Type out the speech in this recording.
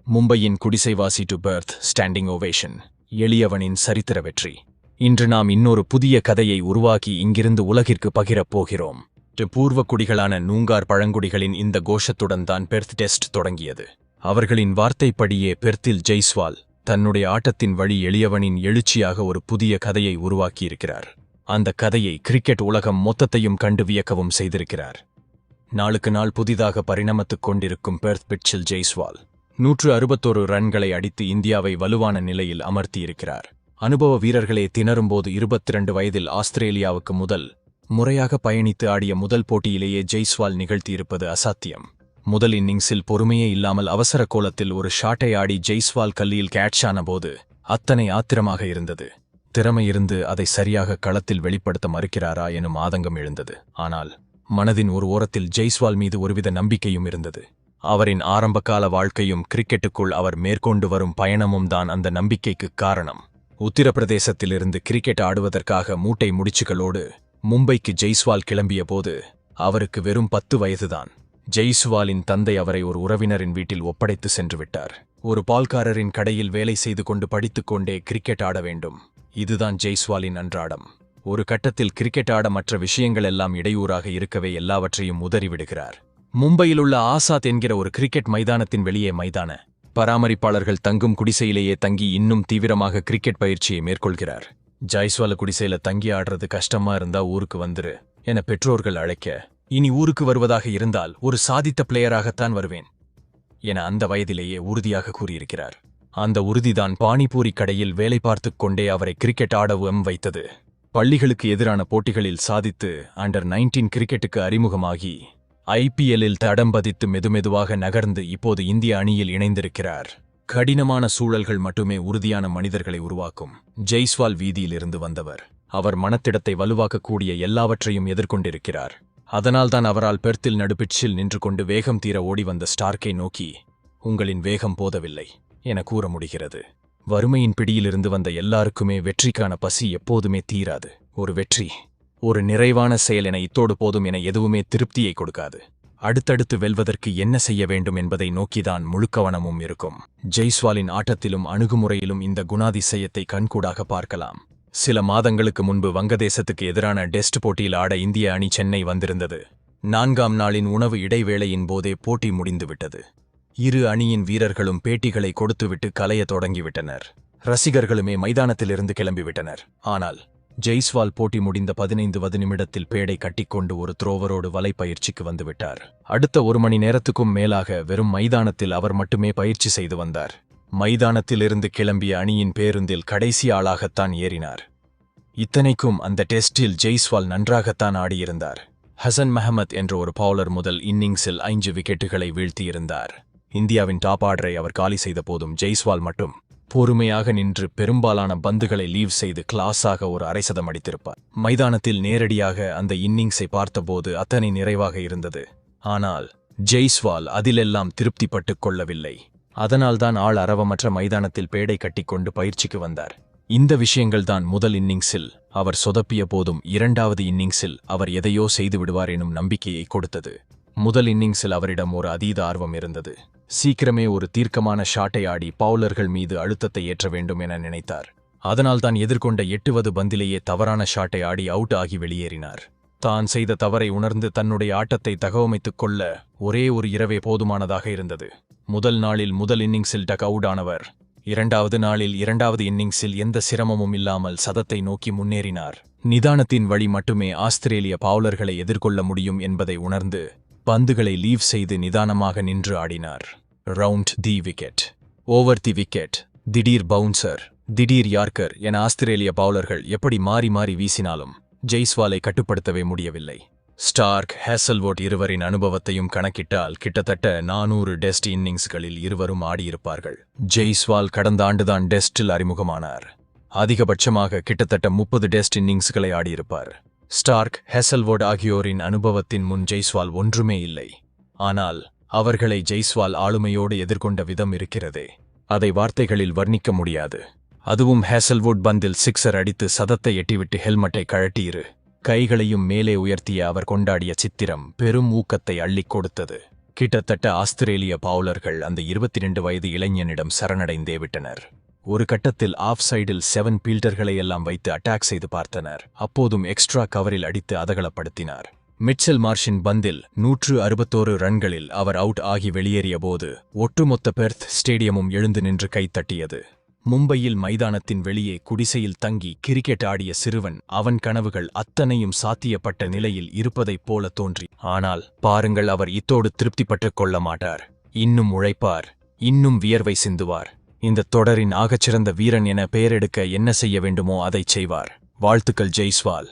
மும்பையின் குடிசைவாசி to Perth standing ovation. எளியவனின் சரித்திர வெற்றி. இன்று நாம் இன்னொரு புதிய கதையை உருவாக்கி இங்கிருந்து உலகிற்கு பகிரப் போகிறோம். பூர்வ குடிகளான நூங்கார் பழங்குடிகளின் இந்த கோஷத்துடன் தான் பெர்த் டெஸ்ட் தொடங்கியது. அவர்களின் வார்த்தைப்படியே பெர்த்தில் ஜெய்ஸ்வால் தன்னுடைய ஆட்டத்தின் வழி எளியவனின் எழுச்சியாக ஒரு புதிய கதையை உருவாக்கியிருக்கிறார். அந்த கதையை கிரிக்கெட் உலகம் மொத்தத்தையும் கண்டு வியக்கவும் செய்திருக்கிறார். நாளுக்கு நாள் புதிதாக பரிணமித்துக் கொண்டிருக்கும் பெர்த் பிட்சில் ஜெய்ஸ்வால் 161 ரன்களை அடித்து இந்தியாவை வலுவான நிலையில் அமர்த்தியிருக்கிறார். அனுபவ வீரர்களே திணறும்போது 22 வயதில் ஆஸ்திரேலியாவுக்கு முதல் முறையாக பயணித்து ஆடிய முதல் போட்டியிலேயே ஜெய்ஸ்வால் நிகழ்த்தியிருப்பது அசாத்தியம். முதல் இன்னிங்ஸில் பொறுமையே இல்லாமல் அவசர கோலத்தில் ஒரு ஷாட்டை ஆடி ஜெய்ஸ்வால் கல்லியில் கேட்சான போது அத்தனை ஆத்திரமாக இருந்தது. திறமை இருந்து அதை சரியாக களத்தில் வெளிப்படுத்த மறுக்கிறாரா எனும் ஆதங்கம் எழுந்தது. ஆனால் மனதின் ஒரு ஓரத்தில் ஜெய்ஸ்வால் மீது ஒருவித நம்பிக்கையும் இருந்தது. அவரின் ஆரம்பகால வாழ்க்கையும் கிரிக்கெட்டுக்குள் அவர் மேற்கொண்டு வரும் பயணமும் தான் அந்த நம்பிக்கைக்கு காரணம். உத்தரப்பிரதேசத்திலிருந்து கிரிக்கெட் ஆடுவதற்காக மூட்டை முடிச்சுகளோடு மும்பைக்கு ஜெய்ஸ்வால் கிளம்பிய போது அவருக்கு வெறும் 10 வயதுதான். ஜெய்ஸ்வாலின் தந்தை அவரை ஒரு உறவினரின் வீட்டில் ஒப்படைத்து சென்று விட்டார். ஒரு பால்காரரின் கடையில் வேலை செய்து கொண்டு படித்துக்கொண்டே கிரிக்கெட் ஆட வேண்டும். இதுதான் ஜெய்ஸ்வாலின் அன்றாடம். ஒரு கட்டத்தில் கிரிக்கெட் ஆட மற்ற விஷயங்கள் எல்லாம் இடையூறாக இருக்கவே எல்லாவற்றையும் உதறிவிடுகிறார். மும்பையில் உள்ள ஆசாத் என்கிற ஒரு கிரிக்கெட் மைதானத்தின் வெளியே மைதான பராமரிப்பாளர்கள் தங்கும் குடிசையிலேயே தங்கி இன்னும் தீவிரமாக கிரிக்கெட் பயிற்சியை மேற்கொள்கிறார். ஜெய்ஸ்வால் குடிசையில தங்கி ஆடுறது கஷ்டமா இருந்தா ஊருக்கு வந்துரு என பெற்றோர்கள் அழைக்க, இனி ஊருக்கு வருவதாக இருந்தால் ஒரு சாதித்த பிளேயராகத்தான் வருவேன் என அந்த வயதிலேயே உறுதியாக கூறியிருக்கிறார். அந்த உறுதிதான் பானிபூரி கடையில் வேலை பார்த்துக் கொண்டே அவரை கிரிக்கெட் ஆடவும் வைத்தது. பள்ளிகளுக்கு எதிரான போட்டிகளில் சாதித்து அண்டர் 19 கிரிக்கெட்டுக்கு அறிமுகமாகி IPLலில் தடம் பதித்து மெதுமெதுவாக நகர்ந்து இப்போது இந்திய அணியில் இணைந்திருக்கிறார். கடினமான சூழல்கள் மட்டுமே உறுதியான மனிதர்களை உருவாக்கும். ஜெய்ஸ்வால் வீதியிலிருந்து வந்தவர். அவர் மனத்திடத்தை வலுவாக்கக்கூடிய எல்லாவற்றையும் எதிர்கொண்டிருக்கிறார். அதனால்தான் அவரால் பெர்த்தில் நடுபிட்சில் நின்று கொண்டு வேகம் தீர ஓடி வந்த ஸ்டார்க்கை நோக்கி, உங்களின் வேகம் போதவில்லை என கூற முடிகிறது. வறுமையின் பிடியிலிருந்து வந்த எல்லாருக்குமே வெற்றிக்கான பசி எப்போதுமே தீராது. ஒரு வெற்றி, ஒரு நிறைவான செயல் என இத்தோடு போதும் என எதுவுமே திருப்தியை கொடுக்காது. அடுத்தடுத்து வெல்வதற்கு என்ன செய்ய வேண்டும் என்பதை நோக்கிதான் முழு கவனமும் இருக்கும். ஜெய்ஸ்வாலின் ஆட்டத்திலும் அணுகுமுறையிலும் இந்த குணாதிசயத்தை கண்கூடாக பார்க்கலாம். சில மாதங்களுக்கு முன்பு வங்கதேசத்துக்கு எதிரான டெஸ்ட் போட்டியில் ஆட இந்திய அணி சென்னை வந்திருந்தது. 4ஆம் நாளின் உணவு இடைவேளையின் போதே போட்டி முடிந்துவிட்டது. இரு அணியின் வீரர்களும் பேட்டிகளை கொடுத்துவிட்டு கலைய தொடங்கிவிட்டனர். ரசிகர்களுமே மைதானத்திலிருந்து கிளம்பிவிட்டனர். ஆனால் ஜெய்ஸ்வால் போட்டி முடிந்த 15வது நிமிடத்தில் பேடை கட்டிக்கொண்டு ஒரு த்ரோவரோடு வலை பயிற்சிக்கு வந்துவிட்டார். அடுத்த 1 மணி நேரத்துக்கும் மேலாக வெறும் மைதானத்தில் அவர் மட்டுமே பயிற்சி செய்து வந்தார். மைதானத்திலிருந்து கிளம்பிய அணியின் பேருந்தில் கடைசி ஆளாகத்தான் ஏறினார். இத்தனைக்கும் அந்த டெஸ்டில் ஜெய்ஸ்வால் நன்றாகத்தான் ஆடியிருந்தார். ஹசன் மெஹமத் என்ற ஒரு பவுலர் முதல் இன்னிங்ஸில் 5 விக்கெட்டுகளை வீழ்த்தியிருந்தார். இந்தியாவின் டாப் ஆர்டரை அவர் காலி செய்த போதும் ஜெய்ஸ்வால் மட்டும் பொறுமையாக நின்று பெரும்பாலான பந்துகளை லீவ் செய்து கிளாஸாக ஒரு அரைசதம் அடித்திருப்பார். மைதானத்தில் நேரடியாக அந்த இன்னிங்ஸை பார்த்தபோது அத்தனை நிறைவாக இருந்தது. ஆனால் ஜெய்ஸ்வால் அதிலெல்லாம் திருப்திப்பட்டுக் கொள்ளவில்லை. அதனால்தான் ஆள் அரவமற்ற மைதானத்தில் பேடை கட்டிக்கொண்டு பயிற்சிக்கு வந்தார். இந்த விஷயங்கள்தான் முதல் இன்னிங்ஸில் அவர் சொதப்பிய போதும் 2வது இன்னிங்ஸில் அவர் எதையோ செய்து விடுவார் எனும் நம்பிக்கையை கொடுத்தது. முதல் இன்னிங்ஸில் அவரிடம் ஒரு அதீத ஆர்வம் இருந்தது. சீக்கிரமே ஒரு தீர்க்கமான ஷாட்டை ஆடி பவுலர்கள் மீது அழுத்தத்தை ஏற்ற வேண்டும் என நினைத்தார். அதனால்தான் எதிர்கொண்ட 8வது பந்திலேயே தவறான ஷாட்டை ஆடி அவுட் ஆகி வெளியேறினார். தான் செய்த தவறை உணர்ந்து தன்னுடைய ஆட்டத்தை தகவமைத்துக் கொள்ள ஒரே ஒரு இரவே போதுமானதாக இருந்தது. முதல் நாளில் முதல் இன்னிங்ஸில் டக் அவுட் ஆனவர் 2வது நாளில் 2வது இன்னிங்ஸில் எந்த சிரமமும் இல்லாமல் சதத்தை நோக்கி முன்னேறினார். நிதானத்தின் வழி மட்டுமே ஆஸ்திரேலிய பவுலர்களை எதிர்கொள்ள முடியும் என்பதை உணர்ந்து பந்துகளை லீவ் செய்து நிதானமாக நின்று ஆடினார். Round the wicket, over the wicket, திடீர் பவுன்சர், திடீர் யார்க்கர் என ஆஸ்திரேலிய பவுலர்கள் எப்படி மாறி மாறி வீசினாலும் ஜெய்ஸ்வாலை கட்டுப்படுத்தவே முடியவில்லை. ஸ்டார்க், ஹேசல்வுட் இருவரின் அனுபவத்தையும் கணக்கிட்டால் கிட்டத்தட்ட 400 டெஸ்ட் இன்னிங்ஸ்களில் இருவரும் ஆடியிருப்பார்கள். ஜெய்ஸ்வால் கடந்த ஆண்டுதான் டெஸ்டில் அறிமுகமானார். அதிகபட்சமாக கிட்டத்தட்ட 30 டெஸ்ட் இன்னிங்ஸ்களை ஆடியிருப்பார். ஸ்டார்க், ஹேசல்வுட் ஆகியோரின் அனுபவத்தின் முன் ஜெய்ஸ்வால் ஒன்றுமே இல்லை. ஆனால் அவர்களை ஜெய்ஸ்வால் ஆளுமையோடு எதிர்கொண்ட விதம் இருக்கிறதே, அதை வார்த்தைகளில் வர்ணிக்க முடியாது. அதுவும் ஹேசல்வுட் பந்தில் 6 அடித்து சதத்தை எட்டிவிட்டு ஹெல்மெட்டை கழட்டியிரு கைகளையும் மேலே உயர்த்திய அவர் கொண்டாடிய சித்திரம் பெரும் ஊக்கத்தை அள்ளிக் கொடுத்தது. கிட்டத்தட்ட ஆஸ்திரேலிய பவுலர்கள் அந்த 22 வயது இளைஞனிடம் சரணடைந்தே விட்டனர். ஒரு கட்டத்தில் ஆஃப் சைடில் 7 பீல்டர்களையெல்லாம் வைத்து அட்டாக் செய்து பார்த்தனர். அப்போதும் எக்ஸ்ட்ரா கவரில் அடித்து அதகலப்படுத்தினார். மிட்செல் மார்ஷின் பந்தில் 161 ரன்களில் அவர் அவுட் ஆகி வெளியேறிய போது ஒட்டுமொத்த பெர்த் ஸ்டேடியமும் எழுந்து நின்று கைத்தட்டியது. மும்பையில் மைதானத்தின் வெளியே குடிசையில் தங்கி கிரிக்கெட் ஆடிய சிறுவன். அவன் கனவுகள் அத்தனையும் சாத்தியப்பட்ட நிலையில் இருப்பதைப் போல தோன்றி. ஆனால் பாருங்கள், அவர் இத்தோடு திருப்திப்பட்டுக் கொள்ள மாட்டார். இன்னும் உழைப்பார், இன்னும் வியர்வை சிந்துவார். இந்த தொடரின் ஆகச்சிறந்த வீரன் என பெயரெடுக்க என்ன செய்ய வேண்டுமோ அதைச் செய்வார். வாழ்த்துக்கள் ஜெய்ஸ்வால்.